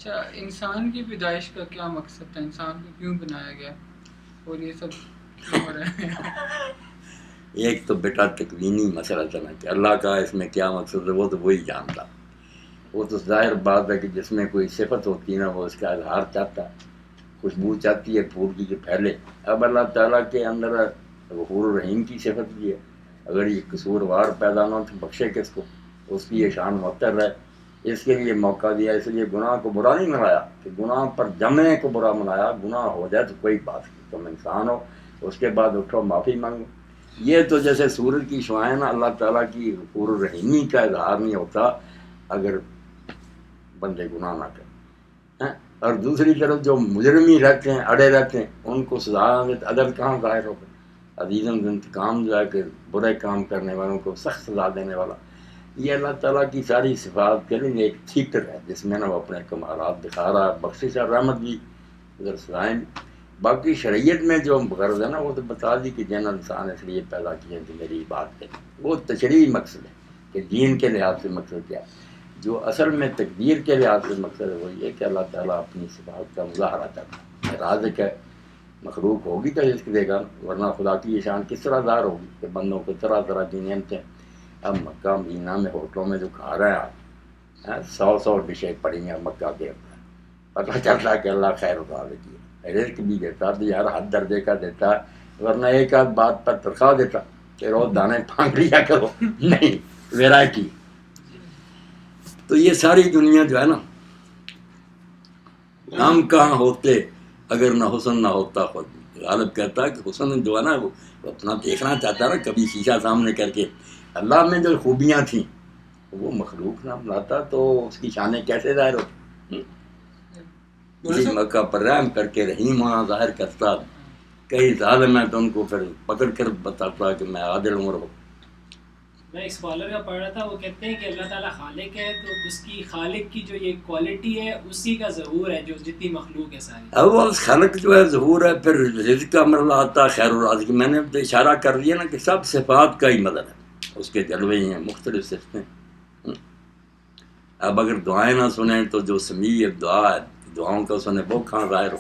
اچھا، انسان کی پیدائش کا کیا مقصد تھا؟ انسان کو کیوں بنایا گیا اور یہ سب کیوں ہو رہا ہے؟ ایک تو بیٹا تکوینی مسئلہ تھا نا کہ اللہ کا اس میں کیا مقصد ہے وہ تو وہی جانتا. وہ تو ظاہر بات ہے کہ جس میں کوئی صفت ہوتی ہے نا وہ اس کا اظہار چاہتا ہے. خوشبو چاہتی ہے پھول کی کہ پھیلے. اب اللہ تعالیٰ کے اندر غفور الرحیم کی صفت بھی ہے. اگر یہ قصوروار پیدا نہ ہو تو بخشے کس کو؟ اس کی یہ شان معطر ہے. اس کے لیے موقع دیا، اس لیے گناہ کو برا نہیں منایا کہ گناہ پر جمنے کو برا منایا. گناہ ہو جائے تو کوئی بات نہیں، تم انسان ہو، اس کے بعد اٹھو معافی مانگو. یہ تو جیسے سورج کی شعائیں نا اللہ تعالیٰ کی غفور الرحیمی کا اظہار نہیں ہوتا اگر بندے گناہ نہ کریں. اور دوسری طرف جو مجرمی رہتے ہیں، اڑے رہتے ہیں، ان کو سزا عدل کہاں ظاہر ہوگا؟ عزیزاً انتقام جو ہے کہ برے کام کرنے والوں کو سخت سزا دینے والا. یہ اللہ تعالیٰ کی ساری صفات کے لیے ایک تھیٹر ہے جس میں نا وہ اپنے کمالات دکھا رہا ہے. بخشش اور رحمت بھی ادھر سزائیں بھی. باقی شریعت میں جو غرض ہے نا وہ تو بتا دی کہ جن انسان اس لیے پیدا کیے کہ میری بات کریں. وہ تشریعی مقصد ہے کہ دین کے لحاظ سے مقصد کیا ہے. جو اصل میں تقدیر کے لحاظ سے مقصد ہے وہ یہ کہ اللہ تعالیٰ اپنی صفات کا مظاہرہ کرتا ہے. رازق ہے، مخلوق ہوگی تو رزق دے گا، ورنہ خدا کی یہ شان کس طرح ظاہر ہوگی کہ بندوں کو طرح طرح کی نعمتیں. اب مکہ مدینہ میں ہوٹلوں میں جو کھا رہے ہیں آپ 100 ڈشیں پڑی ہیں مکہ کے اندر. پتہ چلتا ہے کہ اللہ خیر اٹھا دیتی ہے، رزق بھی دیتا تو یار حد درجے کا دیتا ہے، ورنہ ایک آدھ بات پر تنخواہ دیتا کہ روز دانے پھانک لیا کرو. نہیں، ویرائٹی. تو یہ ساری دنیا جو ہے نا، ہم کہاں ہوتے اگر نہ حسن نہ ہوتا. خود غالب کہتا ہے کہ حسن جو ہے نا وہ اپنا دیکھنا چاہتا ہے نا کبھی شیشہ سامنے کر کے. اللہ میں جو خوبیاں تھیں وہ مخلوق نہ بناتا تو اس کی شانیں کیسے ظاہر ہوتی؟ اسی مکہ پر رحم کر کے رحیم ہونا ظاہر کرتا. کئی ظالم ہیں تو ان کو پھر پکڑ کر بتاتا کہ میں عادل عمر ہوں. میں ایک اسکالر کا پڑھ رہا تھا، وہ کہتے ہیں کہ اللہ تعالیٰ خالق ہے تو اس کی خالق کی جو یہ کوالٹی ہے اسی کا ظہور ہے جو جتنی مخلوق ہے ساری. اول خلق جو ہے ظہور ہے، پھر رزق کا مرلہ آتا ہے خیر الرازق. میں نے اشارہ کر دیا نا کہ سب صفات کا ہی مدد ہے، اس کے جلوے ہی ہیں مختلف صفتیں. اب اگر دعائیں نہ سنیں تو جو سمیع دعا ہے دعاؤں کا سنیں وہ کہاں ظاہر ہو.